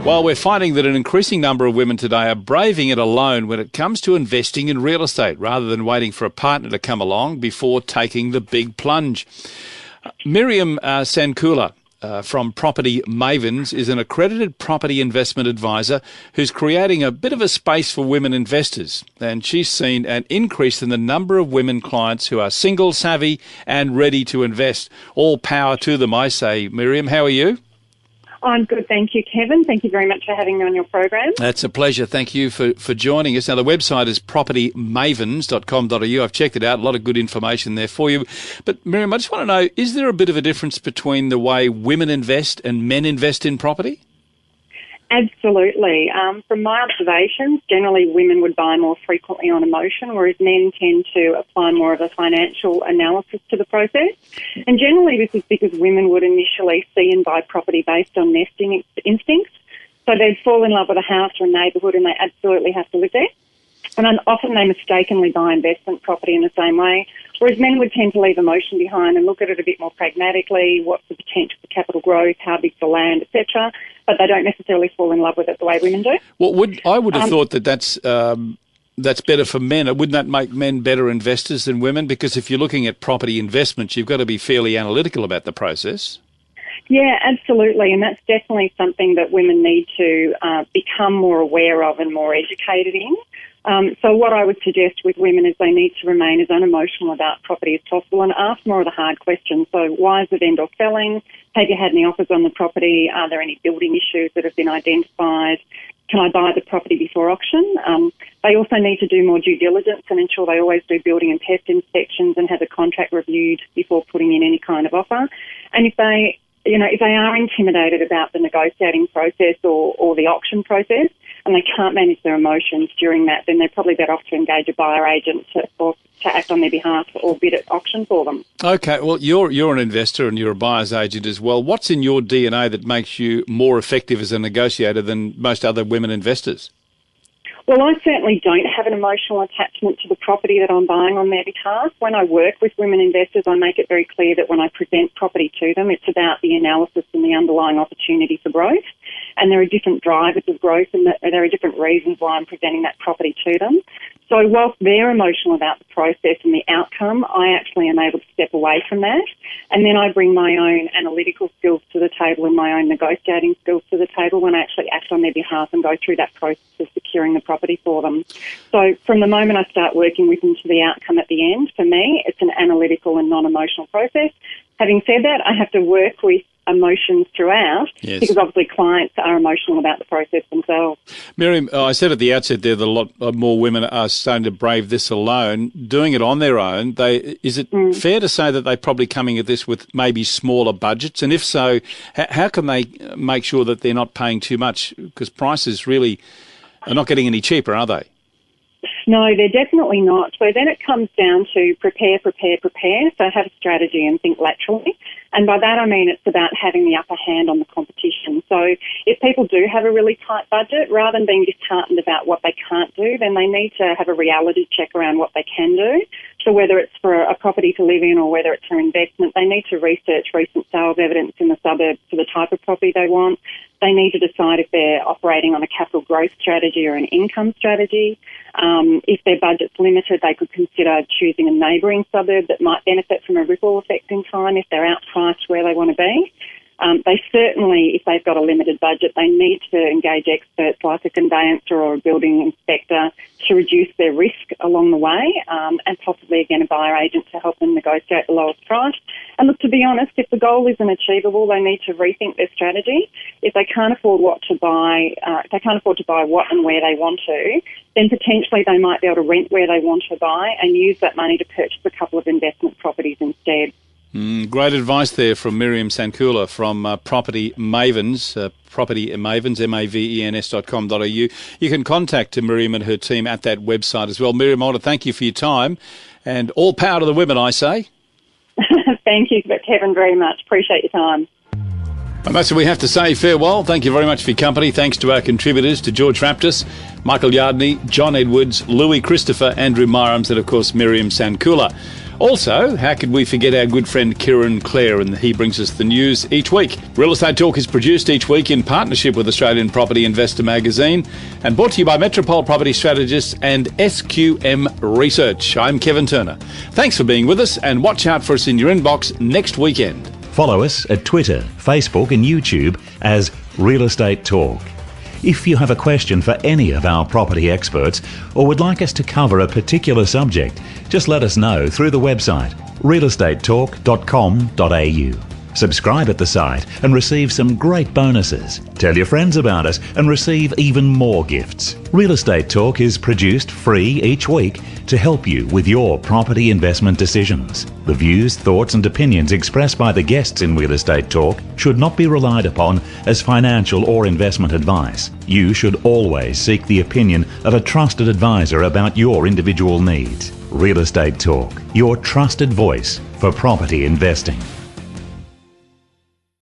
Well, we're finding that an increasing number of women today are braving it alone when it comes to investing in real estate, rather than waiting for a partner to come along before taking the big plunge. Miriam Sandkuhler from Property Mavens is an accredited property investment advisor who's creating a bit of a space for women investors. And she's seen an increase in the number of women clients who are single, savvy and ready to invest. All power to them, I say. Miriam, how are you? I'm good, thank you, Kevin. Thank you very much for having me on your program. That's a pleasure. Thank you for joining us. Now, the website is propertymavens.com.au. I've checked it out. A lot of good information there for you. But, Miriam, I just want to know, is there a bit of a difference between the way women invest and men invest in property? Absolutely. From my observations, generally women would buy more frequently on emotion, whereas men tend to apply more of a financial analysis to the process. And generally this is because women would initially see and buy property based on nesting instincts. So they'd fall in love with a house or a neighbourhood and they absolutely have to live there. And then often they mistakenly buy investment property in the same way, whereas men would tend to leave emotion behind and look at it a bit more pragmatically, what's the potential for capital growth, how big's the land, etc. But they don't necessarily fall in love with it the way women do. Well, I would have thought that's better for men. Wouldn't that make men better investors than women? Because if you're looking at property investments, you've got to be fairly analytical about the process. Yeah, absolutely, and that's definitely something that women need to become more aware of and more educated in. So what I would suggest with women is they need to remain as unemotional about property as possible and ask more of the hard questions. So why is the vendor selling? Have you had any offers on the property? Are there any building issues that have been identified? Can I buy the property before auction? They also need to do more due diligence and ensure they always do building and pest inspections and have the contract reviewed before putting in any kind of offer. And if they are intimidated about the negotiating process or the auction process and they can't manage their emotions during that, then they're probably better off to engage a buyer agent to act on their behalf or bid at auction for them. Okay, well, you're an investor and you're a buyer's agent as well. What's in your DNA that makes you more effective as a negotiator than most other women investors? Well, I certainly don't have an emotional attachment to the property that I'm buying on their behalf. When I work with women investors, I make it very clear that when I present property to them, it's about the analysis and the underlying opportunity for growth. And there are different drivers of growth and there are different reasons why I'm presenting that property to them. So whilst they're emotional about the process and the outcome, I actually am able to step away from that. And then I bring my own analytical skills to the table and my own negotiating skills to the table when I actually act on their behalf and go through that process of securing the property for them. So from the moment I start working with them to the outcome at the end, for me, it's an analytical and non-emotional process. Having said that, I have to work with emotions throughout, yes, because obviously clients are emotional about the process themselves. Miriam, I said at the outset there that a lot more women are starting to brave this alone, doing it on their own. Is it fair to say that they're probably coming at this with maybe smaller budgets? And if so, how can they make sure that they're not paying too much? Because prices really are not getting any cheaper, are they? No, they're definitely not. So then it comes down to prepare. So have a strategy and think laterally. And by that I mean it's about having the upper hand on the competition. So if people do have a really tight budget, rather than being disheartened about what they can't do, then they need to have a reality check around what they can do. So whether it's for a property to live in or whether it's for investment, they need to research recent sales evidence in the suburbs for the type of property they want. They need to decide if they're operating on a capital growth strategy or an income strategy. If their budget's limited, they could consider choosing a neighbouring suburb that might benefit from a ripple effect in time if they're outpriced where they want to be. They certainly, if they've got a limited budget, they need to engage experts like a conveyancer or a building inspector to reduce their risk along the way, and possibly, again, a buyer agent to help them negotiate the lowest price. And look, to be honest, if the goal isn't achievable, they need to rethink their strategy. If they can't afford what to buy, if they can't afford to buy what and where they want to, then potentially they might be able to rent where they want to buy and use that money to purchase a couple of investment properties instead. Great advice there from Miriam Sandkuhler from Property Mavens, Property Mavens, Mavens.com.au. You can contact Miriam and her team at that website as well. Miriam, I want to thank you for your time and all power to the women, I say. Thank you, Kevin, very much. Appreciate your time. And that's what we have to say. Farewell. Thank you very much for your company. Thanks to our contributors, to George Raptis, Michael Yardney, John Edwards, Louis Christopher, Andrew Myrams, and of course Miriam Sandkuhler. Also, how could we forget our good friend Kieran Clare, and he brings us the news each week. Real Estate Talk is produced each week in partnership with Australian Property Investor magazine and brought to you by Metropole Property Strategists and SQM Research. I'm Kevin Turner. Thanks for being with us, and watch out for us in your inbox next weekend. Follow us at Twitter, Facebook and YouTube as Real Estate Talk. If you have a question for any of our property experts or would like us to cover a particular subject, just let us know through the website realestatetalk.com.au. Subscribe at the site and receive some great bonuses. Tell your friends about us and receive even more gifts. Real Estate Talk is produced free each week to help you with your property investment decisions. The views, thoughts and opinions expressed by the guests in Real Estate Talk should not be relied upon as financial or investment advice. You should always seek the opinion of a trusted advisor about your individual needs. Real Estate Talk, your trusted voice for property investing.